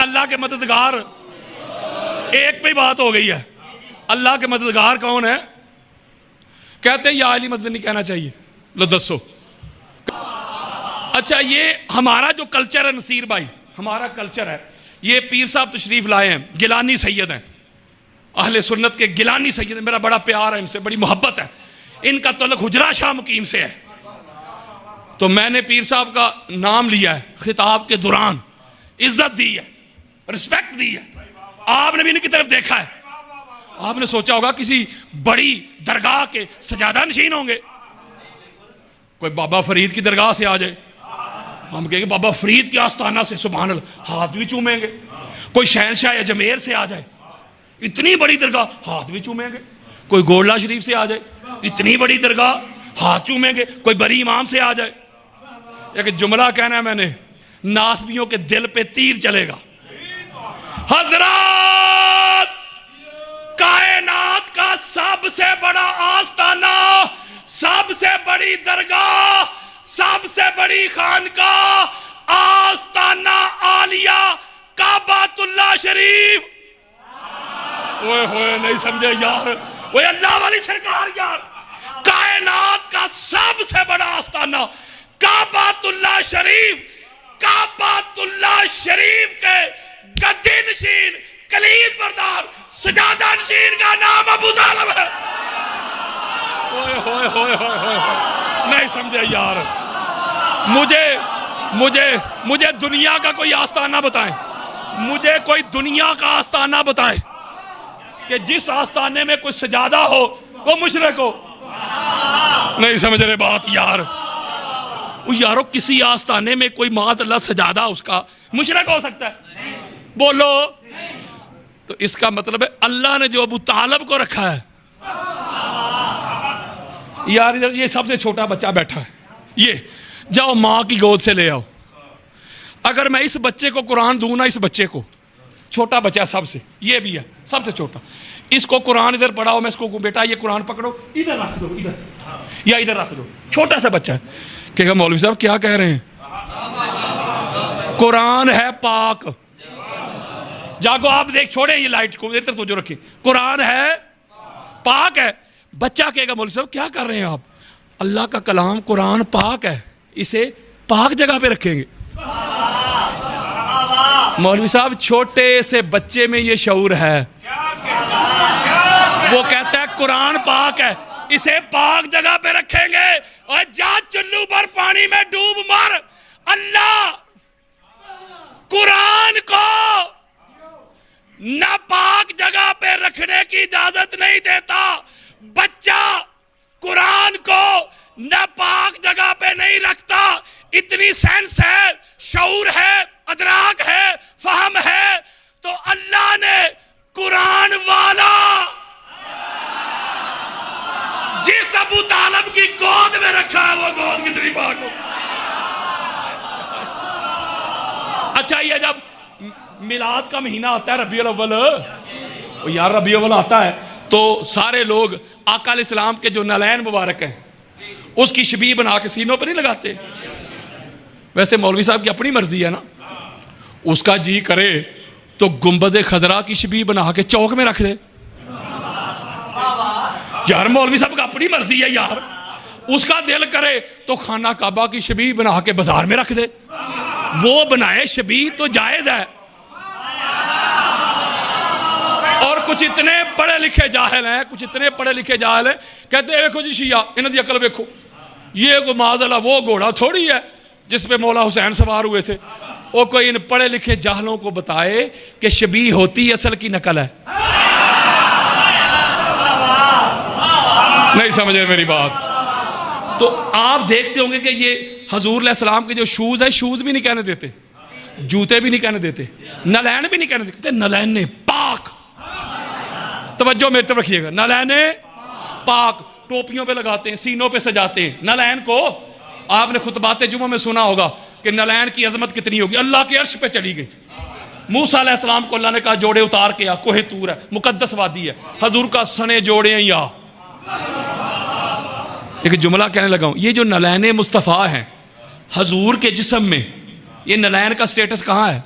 اللہ کے مددگار ایک پہ بات ہو گئی ہے. اللہ کے مددگار کون ہے؟ کہتے ہیں یا علی مدنی کہنا چاہیے. لو دسو. اچھا یہ ہمارا جو کلچر ہے نصیر بھائی، ہمارا کلچر ہے، یہ پیر صاحب تشریف لائے ہیں، گیلانی سید ہیں، اہل سنت کے گیلانی سید ہیں. میرا بڑا پیار ہے ان سے، بڑی محبت ہے. ان کا تعلق حجرہ شاہ مقیم سے ہے. تو میں نے پیر صاحب کا نام لیا ہے، خطاب کے دوران عزت دی ہے، رسپیکٹ دی ہے. آپ نے بھی ان کی طرف دیکھا ہے. آپ نے سوچا ہوگا کسی بڑی درگاہ کے سجادہ نشین ہوں گے. کوئی بابا فرید کی درگاہ سے آ جائے، ہم کہیں گے بابا فرید کے آستانہ سے سبحان اللہ، ہاتھ بھی چومیں گے. کوئی شہنشاہ اجمیر سے آ جائے، اتنی بڑی درگاہ، ہاتھ بھی چومیں گے. کوئی گولڈا شریف سے آ جائے، اتنی بڑی درگاہ، ہاتھ چومیں گے. کوئی بری امام سے آ جائے. ایک جملہ کہنا ہے میں نے، ناسبیوں کے دل پہ تیر چلے گا. حضرات، کائنات کا سب سے بڑا آستانہ، سب سے بڑی درگاہ، سب سے بڑی خانقاہ، آستانہ عالیہ کعبۃ اللہ شریف. اوئے ہوئے نہیں سمجھے یار، وہ اللہ والی سرکار یار. کائنات کا سب سے بڑا آستانہ کعبۃ اللہ شریف، کعبۃ اللہ شریف کے گدی نشین، کلید بردار، سجادہ نشین کا نام ابو طالب ہے. اوئے ہوئے ہوئے ہوئے نہیں سمجھے یار. مجھے دنیا کا کوئی آستانہ بتائیں، مجھے کوئی دنیا کا آستانہ بتائیں کہ جس آستانے میں کوئی سجادہ ہو وہ مشرک ہو. نہیں سمجھ رہے بات یار. یارو کسی آستانے میں کوئی معاذ اللہ سجادہ اس کا مشرک ہو سکتا ہے؟ بولو. تو اس کا مطلب ہے اللہ نے جو ابو طالب کو رکھا ہے. یار ادھر یہ سب سے چھوٹا بچہ بیٹھا ہے، یہ جاؤ ماں کی گود سے لے آؤ. اگر میں اس بچے کو قرآن دوں نا، اس بچے کو، چھوٹا بچہ سب سے، یہ بھی ہے سب سے چھوٹا، اس کو قرآن ادھر پڑھاؤ، میں اس کو بیٹا یہ قرآن پکڑو، ادھر رکھ دو، ادھر یا ادھر رکھ دو. چھوٹا سا بچہ ہے، کہے گا مولوی صاحب کیا کہہ رہے ہیں؟ قرآن ہے پاک. جاگو آپ دیکھ، چھوڑے یہ لائٹ کو، ادھر توجہ رکھیں. قرآن ہے پاک ہے. بچہ کہے گا مولوی صاحب کیا کر رہے ہیں آپ؟ اللہ کا کلام قرآن پاک ہے، اسے پاک جگہ پہ رکھیں گے. مولوی صاحب چھوٹے سے بچے میں یہ شعور ہے، وہ کہتا ہے قرآن پاک ہے، اسے پاک جگہ پہ رکھیں گے. اور جا چلو پر پانی میں ڈوب مر. اللہ قرآن کو نہ پاک جگہ پہ رکھنے کی اجازت نہیں دیتا. بچہ قرآن کو نہ پاک جگہ پہ نہیں رکھتا. اتنی سینس ہے، شعور ہے، ادراک ہے، فہم ہے. تو اللہ نے قرآن والا جس ابو طالب کی گود میں رکھا ہے، وہ گود کتنی پاک ہو. اچھا یہ جب میلاد کا مہینہ آتا ہے ربیع الاول، یار ربیع الاول آتا ہے تو سارے لوگ آقا علیہ السلام کے جو نالین مبارک ہیں اس کی شبیہ بنا کے سینوں پر نہیں لگاتے. ویسے مولوی صاحب کی اپنی مرضی ہے نا، اس کا جی کرے تو گنبد خضرا کی شبیہ بنا کے چوک میں رکھ دے. یار مولوی صاحب کا اپنی مرضی ہے یار. اس کا دل کرے تو خانہ کعبہ کی شبیہ بنا کے بازار میں رکھ دے. وہ بنائے شبیہ تو جائز ہے. اور کچھ اتنے پڑھے لکھے جاہل ہیں، کچھ اتنے پڑھے لکھے جاہل ہیں، کہتے ہیں دیکھو جی شیعہ انہوں دی عقل دیکھو، یہ کوئی معاذ اللہ وہ گھوڑا تھوڑی ہے جس پہ مولا حسین سوار ہوئے تھے. وہ کوئی ان پڑھے لکھے جاہلوں کو بتائے کہ شبیہ ہوتی اصل کی نقل ہے. نہیں سمجھے میری بات. تو آپ دیکھتے ہوں گے کہ یہ حضور علیہ السلام کے جو شوز ہیں، شوز بھی نہیں کہنے دیتے، جوتے بھی نہیں کہنے دیتے، نالین بھی نہیں کہنے دیتے، کہتے نالین پاک. توجہ میری طرف رکھیے گا، نالین پاک. ٹوپیوں پہ لگاتے ہیں، سینوں پہ سجاتے ہیں نالین کو. آپ نے خطبات جمعہ میں سنا ہوگا کہ نالین کی عظمت کتنی ہوگی، اللہ کے عرش پہ چلی گئی. موسیٰ علیہ السلام کو اللہ نے کہا جوڑے اتار کے آ، کوہ طور ہے، مقدس وادی ہے. حضور کا سنے جوڑے ہیں یا. ایک جملہ کہنے لگا ہوں، یہ جو نالین مصطفیٰ ہیں حضور کے جسم میں، یہ نالین کا سٹیٹس کہاں ہے؟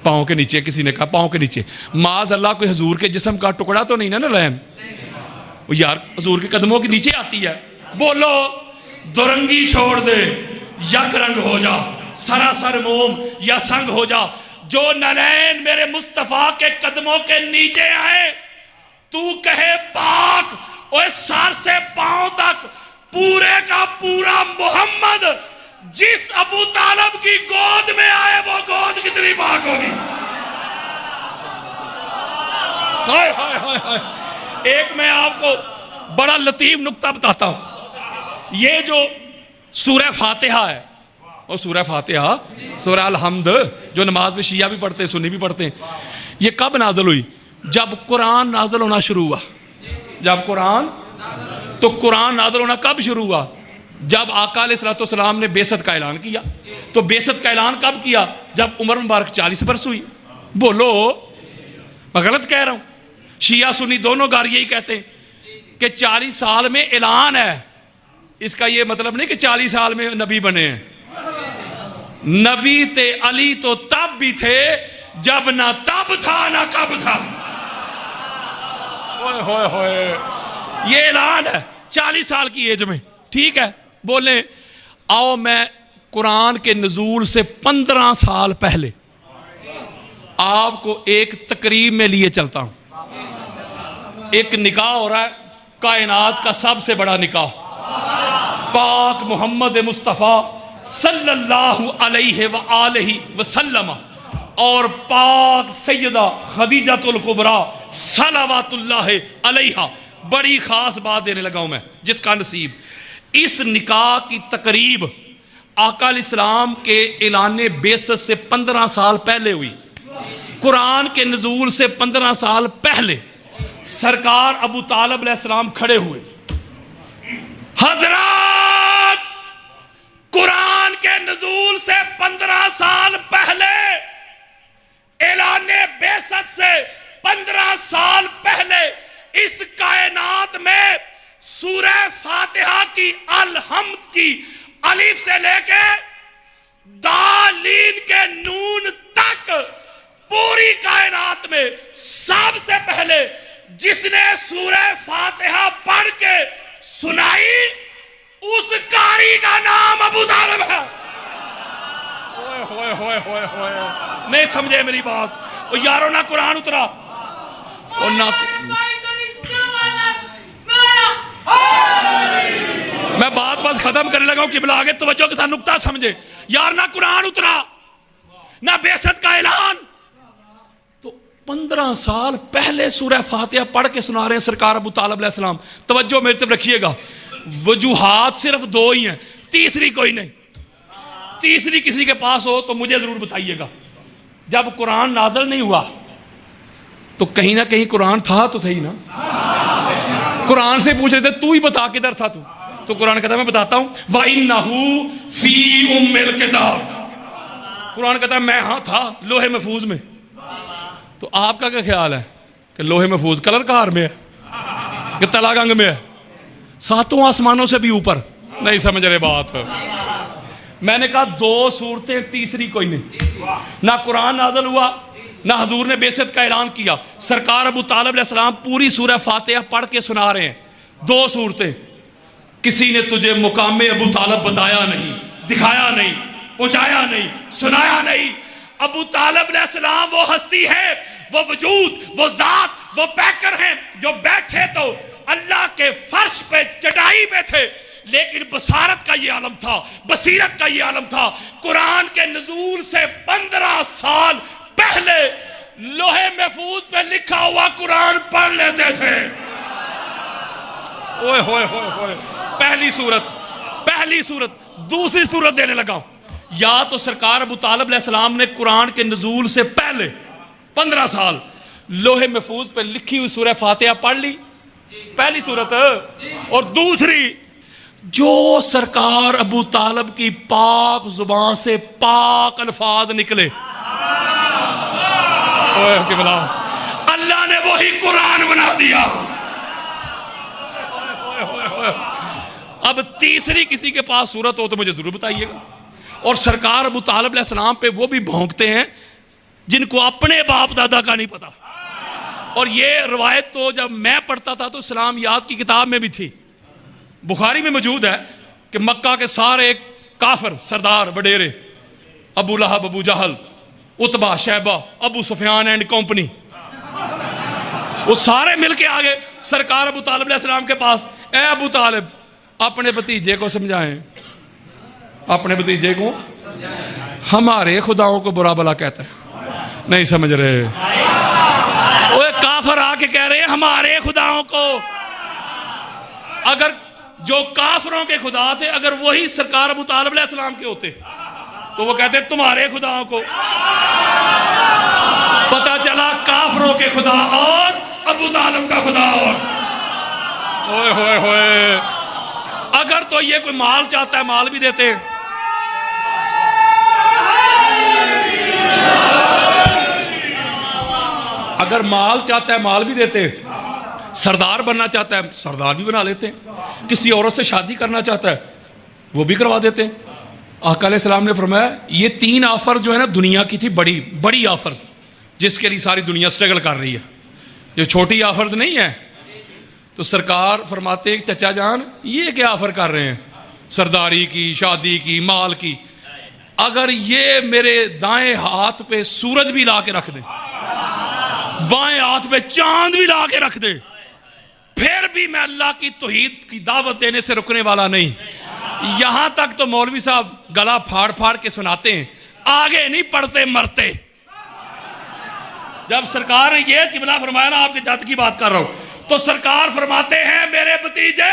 پاؤں کے نیچے, کسی نے کہا پاؤں کے نیچے. معاذ اللہ کوئی حضور کے جسم کا ٹکڑا تو نہیں نا لین, وہ یار حضور کے قدموں کے نیچے آتی ہے. بولو دورنگی چھوڑ دے یک رنگ ہو جا, سراسر موم یا سنگ ہو جا. جو نلین میرے مصطفیٰ کے قدموں کے نیچے آئے, تو کہے پاک, اوے سر سے پاؤں تک پورے کا پورا محمد جس ابو طالب کی گود میں آئے وہ گود کتنی پاک ہوگی. ایک میں آپ کو بڑا لطیف نکتہ بتاتا ہوں. یہ جو سورہ فاتحہ ہے, اور سورہ فاتحہ, سورہ الحمد, جو نماز میں شیعہ بھی پڑھتے ہیں سنی بھی پڑھتے ہیں, یہ کب نازل ہوئی؟ جب قرآن نازل ہونا شروع ہوا. جب قرآن نازل ہونا کب شروع ہوا؟ جب آقا علیہ السلام نے بعثت کا اعلان کیا. تو بعثت کا اعلان کب کیا؟ جب عمر مبارک 40 برس ہوئی. بولو میں غلط کہہ رہا ہوں؟ شیعہ سنی دونوں گھر یہی کہتے ہیں کہ 40 سال میں اعلان ہے. اس کا یہ مطلب نہیں کہ 40 سال میں نبی بنے ہیں. نبی تے علی تو تب بھی تھے جب نہ تب تھا نہ کب تھا. یہ اعلان ہے 40 سال کی ایج میں. ٹھیک ہے, بولیں آؤ میں قرآن کے نزول سے 15 سال پہلے آپ کو ایک تقریب میں لیے چلتا ہوں. ایک نکاح ہو رہا ہے, کائنات کا سب سے بڑا نکاح, پاک محمد مصطفیٰ صلی اللہ علیہ وآلہ وسلم اور پاک سیدہ خدیجۃ الکبریٰ صلوات اللہ علیہا. بڑی خاص بات دینے لگا ہوں میں, جس کا نصیب. اس نکاح کی تقریب آقا علیہ السلام کے اعلان بعثت سے 15 سال پہلے ہوئی. قرآن کے نزول سے 15 سال پہلے سرکار ابو طالب علیہ السلام کھڑے ہوئے. حضرات, قرآن کے نزول سے 15 سال پہلے, اعلان بعثت سے 15 سال پہلے اس کائنات میں سورہ فاتحہ کی الحمد کی الف سے لے کے دالین کے نون تک پوری کائنات میں سب سے پہلے جس نے سورہ فاتحہ پڑھ کے سنائی, اس قاری کا نام ابو طالب ہے. نہیں سمجھے میری بات؟ اور یارو نہ قرآن اترا اور نہ, میں بات بس ختم کرنے لگا ہوں کہ بلا آگے توجہ کے ساتھ نکتہ سمجھے. یار نہ قرآن اترا نہ بعثت کا اعلان, تو 15 سال پہلے سورہ فاتحہ پڑھ کے سنا رہے ہیں سرکار ابو طالب علیہ السلام. توجہ میرے طرف رکھیے گا. وجوہات صرف 2 ہی ہیں, تیسری کوئی نہیں. تیسری کسی کے پاس ہو تو مجھے ضرور بتائیے گا. جب قرآن نازل نہیں ہوا تو کہیں نہ کہیں قرآن تھا تو صحیح نا. قرآن سے پوچھ رہے تھے تو ہی بتا کدھر تھا تو قرآن کہتا ہے میں بتاتا ہوں. وَإِنَّهُ فِي أُمِّ الْكِتَابِ, قرآن کہتا ہے میں ہاں تھا لوح محفوظ میں. تو آپ کا کیا خیال ہے کہ لوح محفوظ کلر کہار میں ہے کہ تلا گنگ میں ہے, 7 آسمانوں سے بھی اوپر؟ نہیں سمجھ رہے بات. میں نے کہا 2 صورتیں, تیسری کوئی نہیں. نہ قرآن نازل ہوا نہ حضور نے بعثت کا اعلان کیا. سرکار ابو طالب علیہ السلام پوری سورہ فاتحہ پڑھ کے سنا رہے ہیں. 2 صورتیں. کسی نے تجھے مقام ابو طالب بتایا نہیں, دکھایا نہیں, پہنچایا نہیں, سنایا نہیں. ابو طالب علیہ السلام وہ ہستی ہے, وہ وجود, وہ ذات, وہ پیکر ہیں جو بیٹھے تو اللہ کے فرش پہ چٹائی پہ تھے, لیکن بصارت کا یہ عالم تھا, بصیرت کا یہ عالم تھا. قرآن کے نزول سے 15 سال پہلے لوح محفوظ پہ لکھا ہوا قرآن پڑھ لیتے تھے. اوئے ہوئے ہوئے ہوئے. پہلی صورت. دوسری صورت دینے لگا ہوں. یا تو سرکار ابو طالب علیہ السلام نے قرآن کے نزول سے پہلے 15 سال لوح محفوظ پہ لکھی ہوئی سورہ فاتحہ پڑھ لی, پہلی صورت. اور دوسری, جو سرکار ابو طالب کی پاک زبان سے پاک الفاظ نکلے, اللہ نے وہی قرآن بنا دیا. اب تیسری کسی کے پاس صورت ہو تو مجھے ضرور بتائیے گا. اور سرکار ابو طالب علیہ السلام پہ وہ بھی بھونکتے ہیں جن کو اپنے باپ دادا کا نہیں پتا. اور یہ روایت تو جب میں پڑھتا تھا تو اسلامیات کی کتاب میں بھی تھی, بخاری میں موجود ہے کہ مکہ کے سارے کافر سردار وڈیرے, ابو لہب, ابو جہل, عتبہ, شیبہ, ابو سفیان اینڈ کمپنی, وہ سارے مل کے آگے سرکار ابو طالب علیہ السلام کے پاس, اے ابو طالب اپنے بھتیجے کو سمجھائیں, اپنے بھتیجے کو ہمارے خداؤں کو برا بلا کہتا ہے, نہیں سمجھ رہے. وہ کافر آ کے کہہ رہے ہیں ہمارے خداؤں کو. اگر جو کافروں کے خدا تھے اگر وہی سرکار ابو طالب علیہ السلام کے ہوتے تو وہ کہتے تمہارے خداؤں کو. پتہ چلا کافروں کے خدا اور ابو طالب کا خدا اور. ہوئے ہوئے ہوئے. اگر تو یہ کوئی مال چاہتا ہے مال بھی دیتے ہیں. اگر مال چاہتا ہے مال بھی دیتے ہیں. سردار بننا چاہتا ہے سردار بھی بنا لیتے ہیں. کسی عورت سے شادی کرنا چاہتا ہے وہ بھی کروا دیتے ہیں. آقا علیہ السلام نے فرمایا یہ 3 آفر جو ہے نا دنیا کی تھی, بڑی بڑی آفرز جس کے لیے ساری دنیا سٹرگل کر رہی ہے, یہ چھوٹی آفرز نہیں ہے. تو سرکار فرماتے ہیں چچا جان یہ کیا آفر کر رہے ہیں, سرداری کی, شادی کی, مال کی. اگر یہ میرے دائیں ہاتھ پہ سورج بھی لا کے رکھ دے, بائیں ہاتھ پہ چاند بھی لا کے رکھ دے, پھر بھی میں اللہ کی توحید کی دعوت دینے سے رکنے والا نہیں. یہاں تک تو مولوی صاحب گلا پھاڑ پھاڑ کے سناتے ہیں, آگے نہیں پڑھتے مرتے. جب سرکار نے یہ قبلہ فرمایا نا, آپ کے جد کی بات کر رہا ہوں, تو سرکار فرماتے ہیں میرے بھتیجے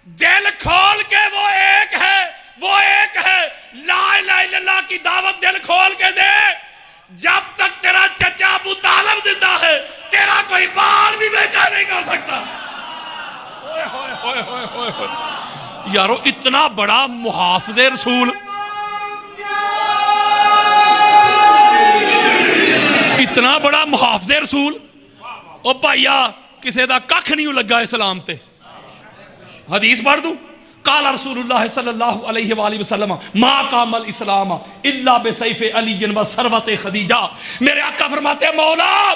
دل کھول کے وہ ایک ہے, وہ ایک ہے, لا الہ الا اللہ کی دعوت دل کھول کے دے. جب تک تیرا چچا ابو طالب زندہ ہے تیرا کوئی بال بھی بیکار نہیں کر سکتا. یارو اتنا بڑا محافظ رسول, اتنا بڑا محافظ رسول, او بھائیا کسے دا ککھ نہیں لگا اسلام تے. حدیث پڑھ دوں, قال رسول اللہ صلی اللہ علیہ وآلہ وسلم ما قام الاسلام الا بسیف علی و ثروت خدیجہ. میرے آقا فرماتے ہیں مولا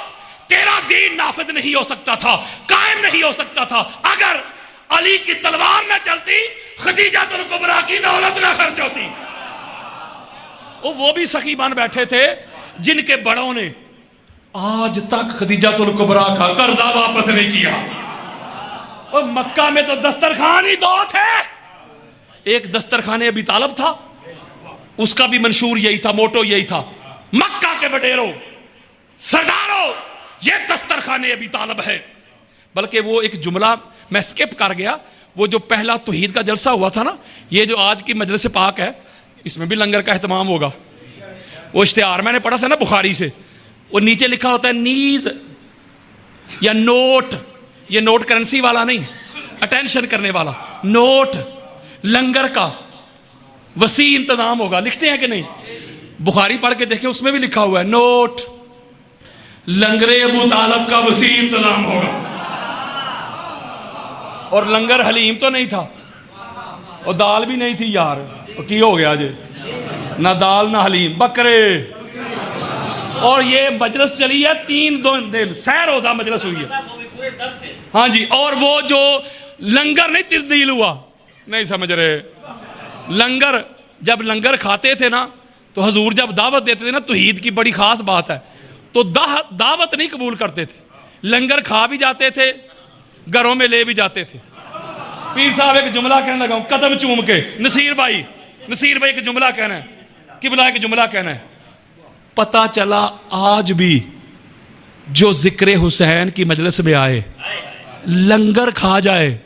تیرا دین نافذ نہیں ہو سکتا تھا, قائم نہیں ہو سکتا تھا اگر علی کی تلوار نہ چلتی, خدیجہ الکبریٰ کی دولت نہ خرچ ہوتی. وہ بھی سخی بن بیٹھے تھے جن کے بڑوں نے آج تک خدیجہ الکبریٰ کا قرضہ واپس نہیں کیا. اور مکہ میں تو دسترخوان ہی 2 تھے. ایک دسترخوان ابی طالب تھا, اس کا بھی منشور یہی تھا, موٹو یہی تھا, مکہ کے وڈیروں سرداروں یہ دسترخوان ابی طالب ہے. بلکہ وہ ایک جملہ میں سکپ کر گیا, وہ جو پہلا توحید کا جلسہ ہوا تھا نا, یہ جو آج کی مجلس پاک ہے اس میں بھی لنگر کا اہتمام ہوگا. وہ اشتہار میں نے پڑھا تھا نا بخاری سے, وہ نیچے لکھا ہوتا ہے نیز یا نوٹ. یہ نوٹ کرنسی والا نہیں, اٹینشن کرنے والا نوٹ. لنگر کا وسیع انتظام ہوگا, لکھتے ہیں کہ نہیں؟ بخاری پڑھ کے دیکھیں اس میں بھی لکھا ہوا ہے نوٹ, لنگر ابو طالب کا وسیع انتظام ہوگا. اور لنگر حلیم تو نہیں تھا, اور دال بھی نہیں تھی یار, کی ہو گیا جی, نہ دال نہ حلیم, بکرے. اور یہ مجلس چلی ہے 3 دن, سیر ہوتا مجلس ہوئی ہے. ہاں جی, اور وہ جو لنگر نہیں تبدیل ہوا, نہیں سمجھ رہے. لنگر جب لنگر کھاتے تھے نا تو حضور جب دعوت دیتے تھے نا, توحید کی بڑی خاص بات ہے, تو دعوت نہیں قبول کرتے تھے, لنگر کھا بھی جاتے تھے, گھروں میں لے بھی جاتے تھے. پیر صاحب ایک جملہ کہنے لگا ہوں قدم چوم کے, نصیر بھائی ایک جملہ کہنا ہے, قبلہ ایک جملہ کہنا ہے. پتہ چلا آج بھی جو ذکر حسین کی مجلس میں آئے لنگر کھا جائے,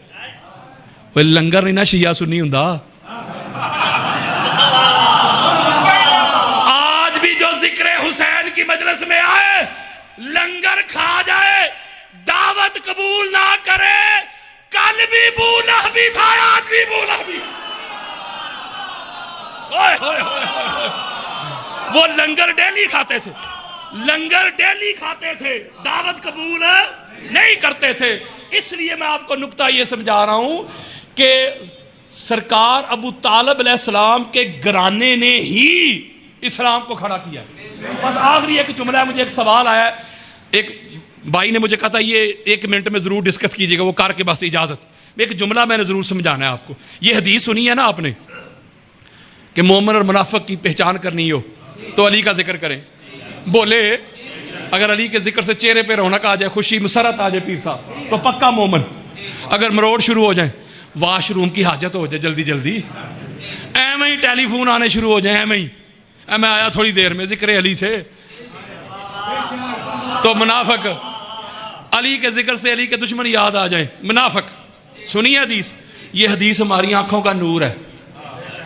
وہ لنگر نہیں نا شیعہ سنی ہوندا. آج بھی جو ذکر حسین کی مجلس میں آئے لنگر کھا جائے, دعوت قبول نہ کرے, کل بھی بولا بھی تھا آج بھی بولا بھی. وہ لنگر ڈیلی کھاتے تھے, لنگر ڈیلی کھاتے تھے, دعوت قبول نہیں کرتے تھے. اس لیے میں آپ کو نکتہ یہ سمجھا رہا ہوں کہ سرکار ابو طالب علیہ السلام کے گھرانے نے ہی اسلام کو کھڑا کیا. بس آخری ایک جملہ ہے, مجھے ایک سوال آیا ہے, ایک بھائی نے مجھے کہا تھا یہ 1 منٹ میں ضرور ڈسکس کیجیے گا, وہ کار کے بس اجازت, ایک جملہ میں نے ضرور سمجھانا ہے آپ کو. یہ حدیث سنی ہے نا آپ نے کہ مومن اور منافق کی پہچان کرنی ہو تو علی کا ذکر کریں. بولے اگر علی کے ذکر سے چہرے پہ رونق آ جائے, خوشی مسرت آ جائے پیر صاحب, تو پکا مومن. اگر مروڑ شروع ہو جائیں, واش روم کی حاجت ہو جائے جلدی جلدی, ایویں ہی ٹیلی فون آنے شروع ہو جائیں, ایویں ہی میں آیا تھوڑی دیر میں ذکر علی سے, تو منافق. علی کے ذکر سے علی کے دشمن یاد آ جائیں, منافق. سنیے حدیث, یہ حدیث ہماری آنکھوں کا نور ہے,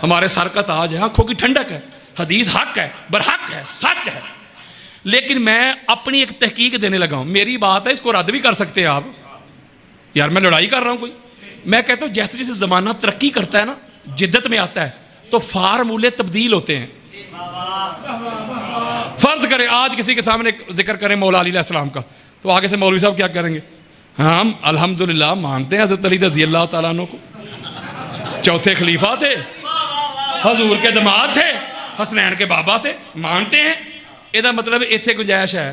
ہمارے سر کا تاج ہے, آنکھوں کی ٹھنڈک ہے. حدیث حق ہے, برحق ہے, سچ ہے. لیکن میں اپنی ایک تحقیق دینے لگا ہوں. میری بات ہے, اس کو رد بھی کر سکتے ہیں آپ, یار میں لڑائی کر رہا ہوں کوئی. میں کہتا ہوں جیسے جیسے زمانہ ترقی کرتا ہے نا, جدت میں آتا ہے, تو فارمولے تبدیل ہوتے ہیں. فرض کریں آج کسی کے سامنے ذکر کریں مولا علی علیہ السلام کا, تو آگے سے مولوی صاحب کیا کریں گے؟ ہم الحمدللہ مانتے ہیں حضرت علی رضی اللہ تعالیٰ عنہ کو, چوتھے خلیفہ تھے, حضور کے داماد تھے, حسنین کے بابا تھے, مانتے ہیں. یہ مطلب اتنے گنجائش ہے.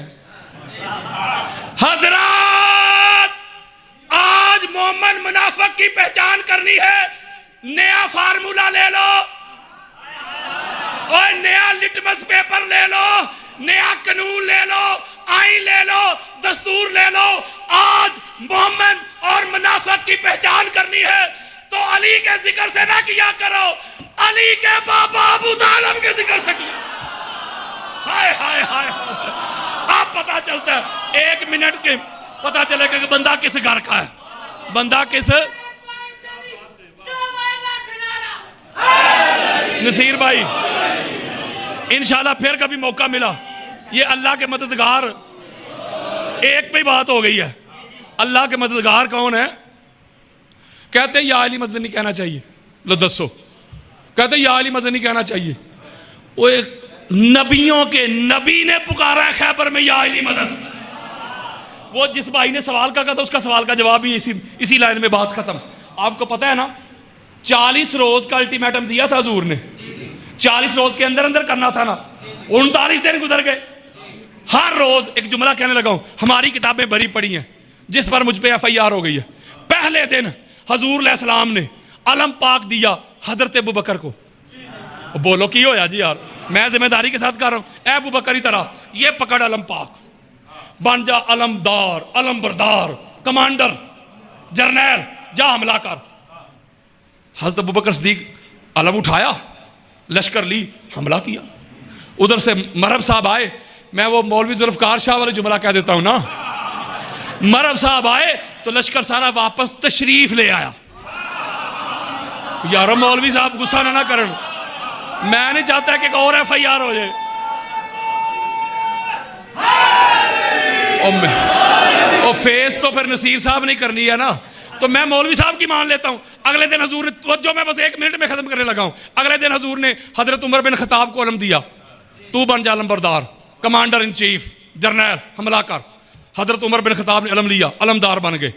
حضرات آج مومن منافق کی پہچان کرنی ہے, نیا فارمولا لے لو, اور نیا لٹمس پیپر لے لو, نیا قانون لے لو, آئین لے لو, دستور لے لو. آج مومن اور منافق کی پہچان کرنی ہے تو علی کے ذکر سے نہ کیا کرو, علی کے بابا ابو طالب کے ذکر سے کیا. ہائے ہائے ہائے, اب پتا چلتا ہے 1 منٹ کے, پتا چلے کہ بندہ کس گھر کا ہے, بندہ کس. نصیر بھائی انشاءاللہ پھر کبھی موقع ملا, یہ اللہ کے مددگار, ایک پہ بات ہو گئی ہے. اللہ کے مددگار کون ہے؟ کہتے ہیں یا علی مدنی کہنا چاہیے. لو دسو, کہتے ہیں یا علی مدنی کہنا چاہیے. وہ ایک نبیوں کے نبی نے پکارا ہے خیبر میں یا علی مدد. وہ جس بھائی نے سوال کا کہا تھا, اس کا سوال کا جواب بھی اسی لائن میں بات ختم. آپ کو پتہ ہے نا 40 روز کا الٹیمیٹم دیا تھا حضور نے, 40 روز کے اندر اندر کرنا تھا نا. 39 دن گزر گئے. ہر روز ایک جملہ کہنے لگا ہوں, ہماری کتابیں بری پڑی ہیں جس پر مجھ پہ FIR ہو گئی ہے. پہلے دن حضور علیہ السلام نے علم پاک دیا حضرت ابوبکر کو. بولو کی ہویا جی یار, میں ذمہ داری کے ساتھ کر رہا ہوں. اے ابوبکر طرح یہ پکڑ علم پاک, بن جا علمدار, علم بردار, کمانڈر, جرنیل, جا حملہ کر. حضرت ابوبکر صدیق علم اٹھایا, لشکر لی, حملہ کیا. ادھر سے مرحب صاحب آئے, میں وہ مولوی ذوالفقار شاہ والے جملہ کہہ دیتا ہوں نا, مرحب صاحب آئے تو لشکر سارا واپس تشریف لے آیا. یارو مولوی صاحب غصہ نہ کرن, میں نہیں چاہتا کہ ایک اور FIR ہو جائے. اور فیس تو پھر نصیر صاحب نہیں کرنی ہے نا, تو میں مولوی صاحب کی مان لیتا ہوں. اگلے دن حضور نے توجہ, میں بس 1 منٹ میں ختم کرنے لگا ہوں. اگلے دن حضور نے حضرت عمر بن خطاب کو علم دیا, تو بن جا علم بردار, کمانڈر ان چیف, جرنیل, حملہ کر. حضرت عمر بن خطاب نے علم لیا, علمدار بن گئے,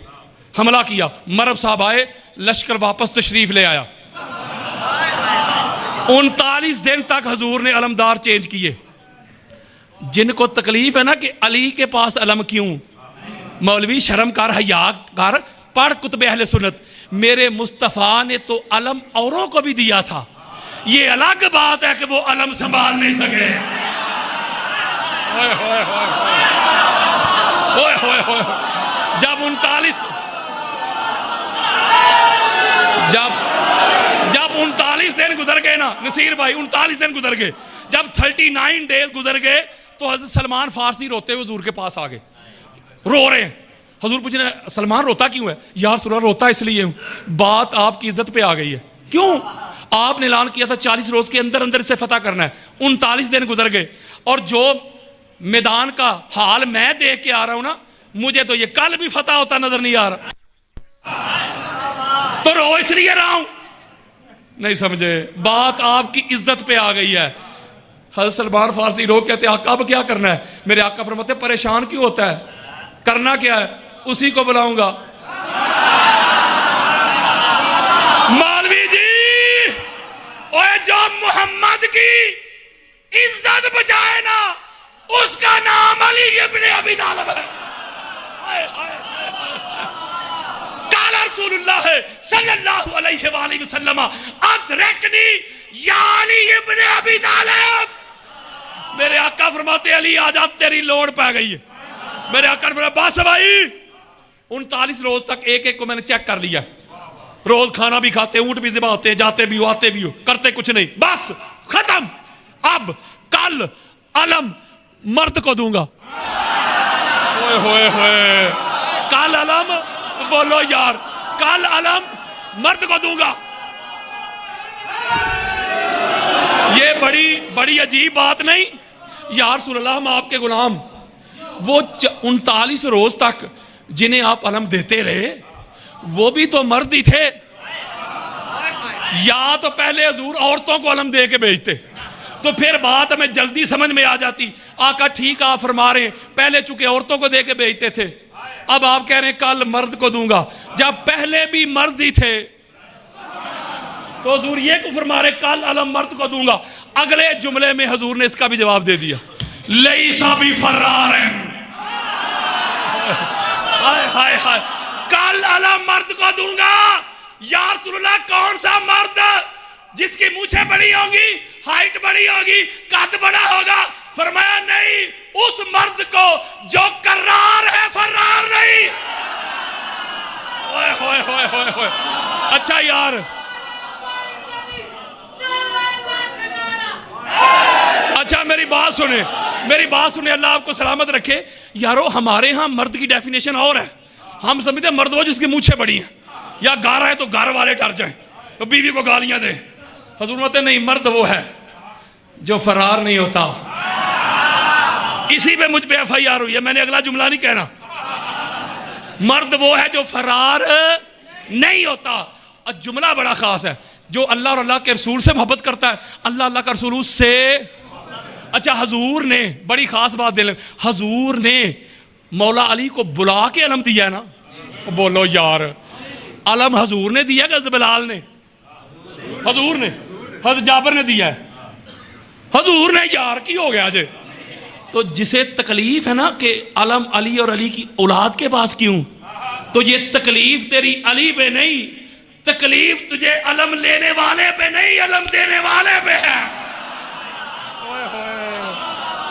حملہ کیا. مرحب صاحب آئے, لشکر واپس تشریف لے آیا. 39 دن تک حضور نے علمدار چینج کیے. جن کو تکلیف ہے نا کہ علی کے پاس علم کیوں, مولوی شرم کر, حیا کر, پڑھ کتب اہل سنت. میرے مصطفیٰ نے تو علم اوروں کو بھی دیا تھا, یہ الگ بات ہے کہ وہ علم سنبھال نہیں سکے. جب 39 دن گزر گئے نا نصیر بھائی, 39 دن گزر گئے, جب 39 ڈیز گزر گئے تو حضرت سلمان فارسی روتے ہوئے حضور کے پاس آ گئے, رو رہے ہیں. حضور پوچھ رہے ہیں سلمان روتا کیوں ہے؟ یا رسول اللہ روتا اس لیے ہوں, بات آپ کی عزت پہ آ گئی ہے. کیوں؟ آپ نے اعلان کیا تھا 40 روز کے اندر اندر اسے فتح کرنا ہے. 39 دن گزر گئے, اور جو میدان کا حال میں دیکھ کے آ رہا ہوں نا, مجھے تو یہ کل بھی فتح ہوتا نظر نہیں آ رہا. تو رو اس لیے رہا ہوں. نہیں سمجھے, بات آپ کی عزت پہ آ گئی ہے. حضرت سلمان فارسی رو کہتے آقا اب کیا کرنا ہے؟ میرے آقا فرماتے پریشان کیوں ہوتا ہے, کرنا کیا ہے, اسی کو بلاؤں گا. مولوی جی, اوے جو محمد کی عزت بچائے نا اس کا نام علی ابن ابی طالب ہے. قال رسول اللہ صلی اللہ علیہ وآلہ وسلم ادرکنی یا علی ابن ابی طالب. میرے آقا فرماتے علی آجا تیری لوڑ پہ گئی ہے. میرے آقا نے فرمایا بس بھائی. 39 روز تک ایک ایک کو میں نے چیک کر لیا. روز کھانا بھی کھاتے, اونٹ بھی ذبح ہوتے, جاتے بھی ہو آتے بھی ہو, کرتے کچھ نہیں, بس ختم. اب کل علم مرد کو دوں گا. ہوئے ہوئے ہوئے, کل علم, بولو یار, کل علم مرد کو دوں گا. یہ بڑی عجیب بات نہیں یا رسول اللہ, ہم آپ کے غلام. وہ 39 روز تک جنہیں آپ علم دیتے رہے وہ بھی تو مرد ہی تھے. یا تو پہلے حضور عورتوں کو علم دے کے بھیجتے تو پھر بات ہمیں جلدی سمجھ میں آ جاتی. آقا ٹھیک آپ فرما رہے ہیں, پہلے چونکہ عورتوں کو دے کے بھیجتے تھے, اب آپ کہہ رہے ہیں کل مرد کو دوں گا. جب پہلے بھی مرد ہی تھے تو حضور یہ کو فرما رہے کل علم مرد کو دوں گا. اگلے جملے میں حضور نے اس کا بھی جواب دے دیا, لیسا بی فرارن. ہائے ہائے, کل علم مرد کو دوں گا. یا رسول اللہ کون سا مرد جس کی مونچھیں بڑی ہوں گی, ہائٹ بڑی ہوگی, قد بڑا ہوگا؟ فرمایا نہیں, اس مرد کو جو کرار ہے, فرار نہیں. ہوئے ہوئے ہوئے ہوئے ہوئے. اچھا یار, اچھا میری بات سنیں, اللہ آپ کو سلامت رکھے. یارو ہمارے ہاں مرد کی ڈیفینیشن اور ہے. ہم سمجھتے ہیں مرد وہ جس کی مونچھیں بڑی ہیں, یا گارا ہے تو گھر والے ڈر جائیں, تو بیوی کو گالیاں دے. حضور مت نہیں, مرد وہ ہے جو فرار نہیں ہوتا. اسی پہ مجھ پہ ایف آئی آر ہوئی ہے, میں نے اگلا جملہ نہیں کہنا. مرد وہ ہے جو فرار نہیں ہوتا. جملہ بڑا خاص ہے, جو اللہ اور اللہ کے رسول سے محبت کرتا ہے, اللہ اللہ کا رسول اس سے. اچھا حضور نے بڑی خاص بات دے لیں, حضور نے مولا علی کو بلا کے علم دیا ہے نا. بولو یار, علم حضور نے دیا کہ حضرت بلال نے؟ حضور نے. حضرت جابر نے دیا ہے, حضور نے. یار کی ہو گیا جے. تو جسے تکلیف ہے نا کہ علم علی اور علی کی اولاد کے پاس کیوں, تو یہ تکلیف تیری علی پہ نہیں, تکلیف تجھے علم لینے والے پہ نہیں, علم دینے والے پہ ہے.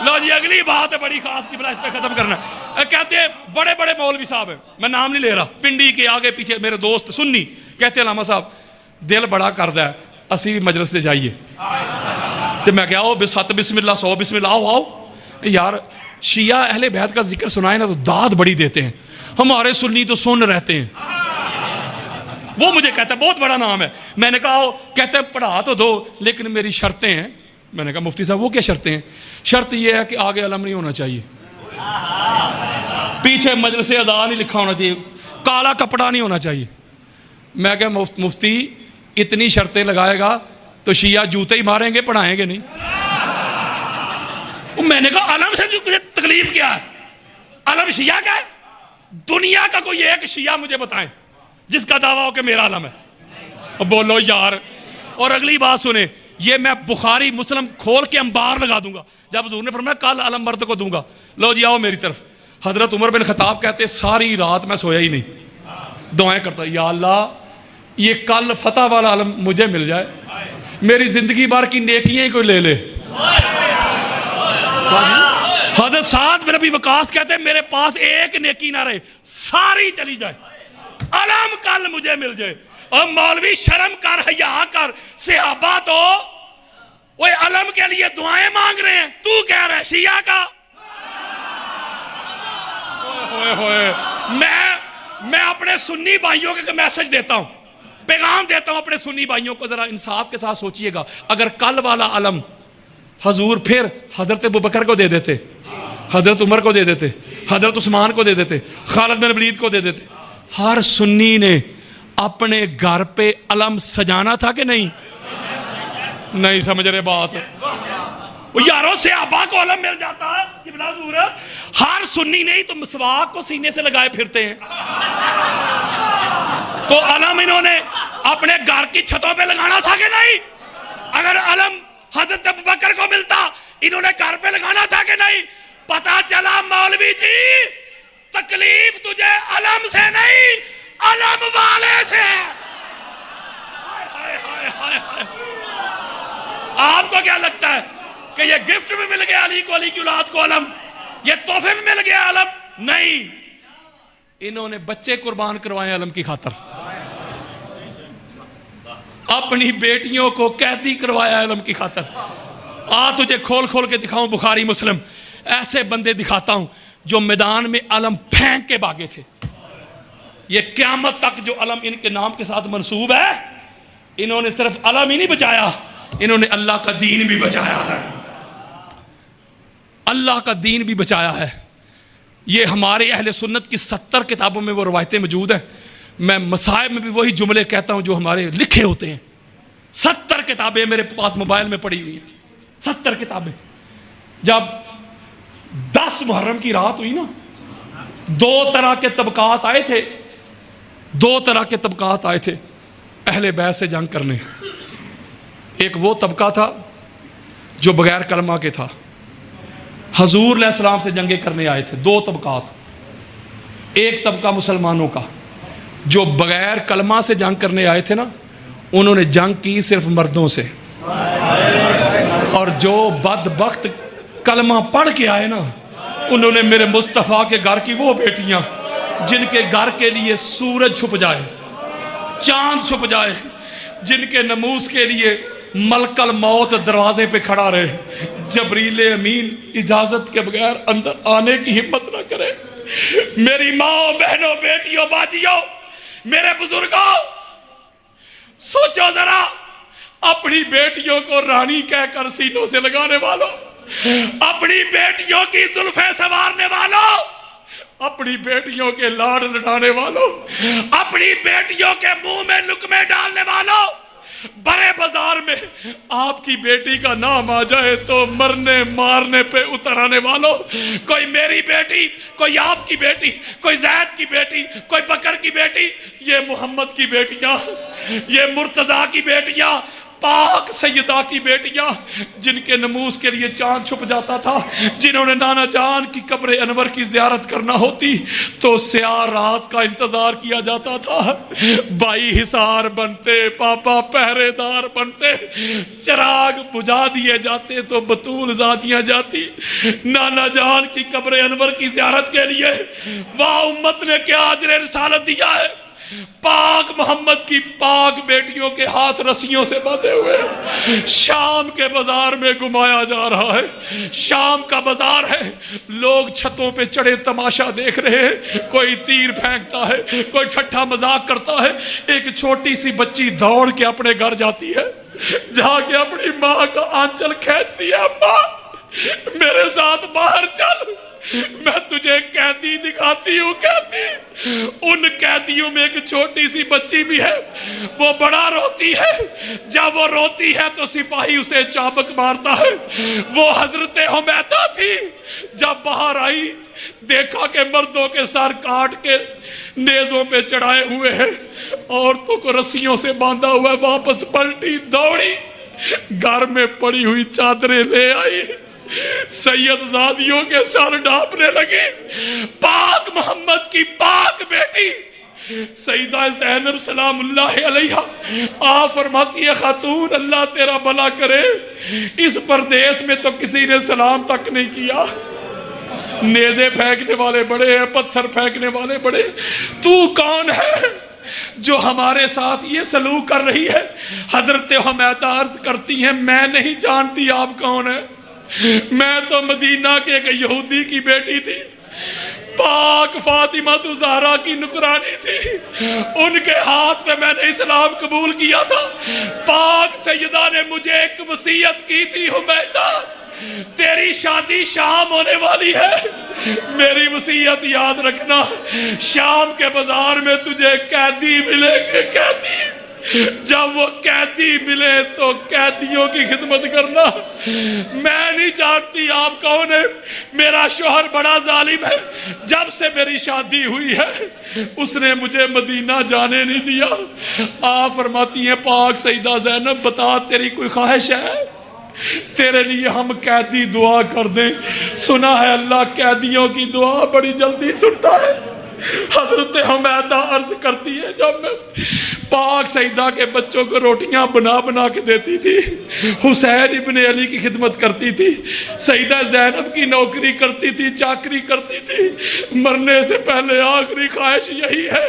لو جی اگلی بات ہے بڑی خاص کی بلا, اس پہ ختم کرنا. کہتے ہیں بڑے بڑے مولوی صاحب ہیں, میں نام نہیں لے رہا, پنڈی کے آگے پیچھے میرے دوست سنی, کہتے ہیں علامہ صاحب دل بڑا کردا ہے, اسی بھی مجلس سے جائیے. تو میں کہا سات بسم اللہ 100 بسم اللہ, آؤ. یار شیعہ اہل بیت کا ذکر سنائے نا تو داد بڑی دیتے ہیں, ہمارے سنی تو سن رہتے ہیں. وہ مجھے کہتا ہے بہت بڑا نام ہے. میں نے کہا کہتے ہیں پڑھا تو دو لیکن میری شرطیں ہیں. میں نے کہا مفتی صاحب وہ کیا شرطیں ہیں؟ شرط یہ ہے کہ آگے علم نہیں ہونا چاہیے, پیچھے مجلس اذان نہیں لکھا ہونا چاہیے, کالا کپڑا نہیں ہونا چاہیے. میں کہا مفتی اتنی شرطیں لگائے گا تو شیعہ جوتے ہی ماریں گے, پڑھائیں گے نہیں. میں نے کہا علم سے جو مجھے تکلیف کیا ہے, علم شیعہ کا ہے؟ دنیا کا کوئی ایک شیعہ مجھے بتائیں جس کا دعویٰ ہو کہ میرا علم ہے. بولو یار. اور اگلی بات سنیں, یہ میں بخاری مسلم کھول کے انبار لگا دوں گا. جب حضور نے فرمایا کل علم مرد کو دوں گا, لو جی آؤ میری طرف. حضرت عمر بن خطاب کہتے ساری رات میں سویا ہی نہیں, دعائیں کرتا, یا اللہ یہ کل فتح والا علم مجھے مل جائے, میری زندگی بھر کی نیکیاں ہی کوئی لے لے. حضرت سعد بن ابی وقاص کہتے ہیں میرے پاس ایک نیکی نہ رہے, ساری چلی جائے, علم کل مجھے مل جائے. اور مولوی شرم کر, حیا کر. صحابہ تو وہ علم کے لیے دعائیں مانگ رہے ہیں, تو کہہ رہے شیعہ کا. میں اپنے سنی بھائیوں کے میسج دیتا ہوں, پیغام دیتا ہوں اپنے سنی بھائیوں کو, ذرا انصاف کے ساتھ سوچئے گا. اگر کل والا علم حضور پھر حضرت ابوبکر کو دے دیتے, حضرت عمر کو دے دیتے, حضرت عثمان کو دے دیتے, خالد بن ولید کو دے دیتے, ہر سنی نے اپنے گھر پہ علم سجانا تھا کہ نہیں؟ نہیں سمجھ رہے بات. یاروں صحابہ کو علم مل جاتا ہے کہ بلا حضور, ہر سنی نہیں تو مسواک کو سینے سے لگائے پھرتے ہیں. تو علم انہوں نے اپنے گھر کی چھتوں پہ لگانا تھا کہ نہیں؟ اگر علم حضرت ابوبکر کو ملتا انہوں نے گھر پہ لگانا تھا کہ نہیں؟ پتا چلا مولوی جی تکلیف تجھے علم سے نہیں علم والے سے۔ آپ کو کیا لگتا ہے کہ یہ گفٹ میں مل گیا علی کو، علی کی اولاد کو علم؟ یہ تحفے میں مل گیا علم؟ نہیں، انہوں نے بچے قربان کروائے علم کی خاطر، اپنی بیٹیوں کو قیدی کروایا علم کی خاطر۔ تجھے کھول کھول کے دکھاؤں بخاری مسلم، ایسے بندے دکھاتا ہوں جو میدان میں علم پھینک کے بھاگے تھے۔ یہ قیامت تک جو علم ان کے نام کے ساتھ منسوب ہے، انہوں نے صرف علم ہی نہیں بچایا، انہوں نے اللہ کا دین بھی بچایا ہے، اللہ کا دین بھی بچایا ہے۔ یہ ہمارے اہل سنت کی 70 کتابوں میں وہ روایتیں موجود ہیں۔ میں مسائب میں بھی وہی جملے کہتا ہوں جو ہمارے لکھے ہوتے ہیں۔ 70 کتابیں میرے پاس موبائل میں پڑی ہوئی ہیں، 70 کتابیں۔ جب 10 محرم کی رات ہوئی نا، 2 طرح کے طبقات آئے تھے، 2 طرح کے طبقات آئے تھے اہل بیت سے جنگ کرنے۔ ایک وہ طبقہ تھا جو بغیر کلمہ کے تھا، حضور علیہ السلام سے جنگیں کرنے آئے تھے۔ 2 طبقات، ایک طبقہ مسلمانوں کا جو بغیر کلمہ سے جنگ کرنے آئے تھے نا، انہوں نے جنگ کی صرف مردوں سے، اور جو بدبخت کلمہ پڑھ کے آئے نا، انہوں نے میرے مصطفیٰ کے گھر کی وہ بیٹیاں جن کے گھر کے لیے سورج چھپ جائے، چاند چھپ جائے، جن کے نموز کے لیے ملک الموت دروازے پہ کھڑا رہے، جبریل امین اجازت کے بغیر اندر آنے کی ہمت نہ کرے۔ میری ماں، بہنوں، بیٹیوں، باجیوں، میرے بزرگوں، سوچو ذرا، اپنی بیٹیوں کو رانی کہہ کر سینوں سے لگانے والوں، اپنی بیٹیوں کی زلفیں سنوارنے والوں، اپنی بیٹیوں کے لاڈ لٹانے والوں، اپنی بیٹیوں کے منہ میں لقمے ڈالنے والوں، بڑے بازار میں آپ کی بیٹی کا نام آ جائے تو مرنے مارنے پہ اتر آنے والوں، کوئی میری بیٹی، کوئی آپ کی بیٹی، کوئی زید کی بیٹی، کوئی بکر کی بیٹی، یہ محمد کی بیٹیاں، یہ مرتضیٰ کی بیٹیاں، پاک سیدہ کی بیٹیاں، جن کے نموز کے لیے چاند چھپ جاتا تھا، جنہوں نے نانا جان کی قبر انور کی زیارت کرنا ہوتی تو سیاہ رات کا انتظار کیا جاتا تھا۔ بھائی حصار بنتے، پاپا پہرے دار بنتے، چراغ بجھا دیے جاتے تو بطول زادیاں جاتی نانا جان کی قبر انور کی زیارت کے لیے۔ واہ، امت نے کیا اجر رسالت دیا ہے! پاک محمد کی پاک بیٹیوں کے ہاتھ رسیوں سے باندھے ہوئے شام کے بازار میں گھمایا جا رہا ہے۔ شام کا بازار ہے، لوگ چھتوں پہ چڑھے تماشا دیکھ رہے ہیں، کوئی تیر پھینکتا ہے، کوئی ٹھٹھا مذاق کرتا ہے۔ ایک چھوٹی سی بچی دوڑ کے اپنے گھر جاتی ہے، جا کے اپنی ماں کا آنچل کھینچتی ہے، اماں میرے ساتھ باہر چل، میں تجھے قیدی دکھاتی ہوں۔ قیدی، ان قیدیوں میں ایک چھوٹی سی بچی بھی ہے، وہ بڑا روتی ہے، جب وہ روتی ہے تو سپاہی اسے چابک مارتا ہے۔ وہ حضرت حمیدہ تھی، جب باہر آئی دیکھا کہ مردوں کے سر کاٹ کے نیزوں پہ چڑھائے ہوئے ہیں، عورتوں کو رسیوں سے باندھا ہوا ہے، واپس پلٹی، دوڑی، گھر میں پڑی ہوئی چادریں لے آئی، سید زادیوں کے سر ڈھانپنے لگی۔ پاک محمد کی پاک بیٹی سیدہ زینب سلام اللہ علیہا آپ فرماتی ہے، خاتون اللہ تیرا بھلا کرے، اس پردیس میں تو کسی نے سلام تک نہیں کیا، نیزے پھینکنے والے بڑے ہیں، پتھر پھینکنے والے بڑے، تو کون ہے جو ہمارے ساتھ یہ سلوک کر رہی ہے؟ حضرت حمیدہ عرض کرتی ہیں، میں نہیں جانتی آپ کون ہیں، میں تو مدینہ کے ایک یہودی کی بیٹی تھی، پاک فاطمہ الزہرا کی نکرانی تھی، ان کے ہاتھ میں نے اسلام قبول کیا تھا۔ پاک سیدہ نے مجھے ایک وصیت کی تھی، حمیدہ تیری شادی شام ہونے والی ہے، میری وصیت یاد رکھنا، شام کے بازار میں تجھے قیدی ملیں گے، قیدی، جب وہ قیدی ملے تو قیدیوں کی خدمت کرنا۔ میں نہیں جانتی آپ کون ہیں، میرا شوہر بڑا ظالم ہے، جب سے میری شادی ہوئی ہے اس نے مجھے مدینہ جانے نہیں دیا۔ آپ فرماتی ہیں، پاک سیدہ زینب بتا تیری کوئی خواہش ہے؟ تیرے لیے ہم قیدی دعا کر دیں. سنا ہے اللہ قیدیوں کی دعا بڑی جلدی سنتا ہے. حضرت حمیدہ عرض کرتی ہے جب میں پاک سیدہ کے بچوں کو روٹیاں بنا بنا کے دیتی تھی، حسین ابن علی کی خدمت کرتی تھی، سیدہ زینب کی نوکری کرتی تھی، چاکری کرتی تھی، مرنے سے پہلے آخری خواہش یہی ہے،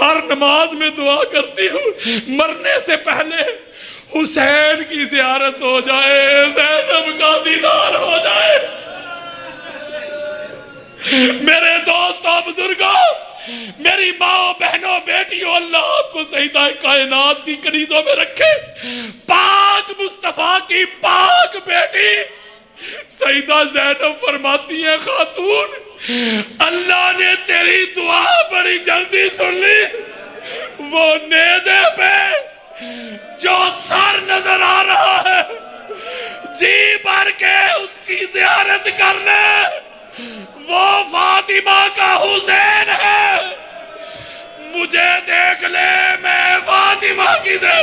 ہر نماز میں دعا کرتی ہوں مرنے سے پہلے حسین کی زیارت ہو جائے، زینب کا دیدار ہو جائے. میرے دوستوں بزرگوں، میری ماں بہنوں بیٹیوں، اللہ آپ کو سیدہ کائنات کی کنیزوں میں رکھے. پاک مصطفیٰ کی پاک بیٹی سیدہ زینب فرماتی ہیں خاتون اللہ نے تیری دعا بڑی جلدی سن لی. وہ نیزے پہ جو سر نظر آ رہا ہے جی بھر کے اس کی زیارت کرنے، وہ فاطمہ کا حسین ہے. مجھے دیکھ لے میں فاطمہ کی زیارت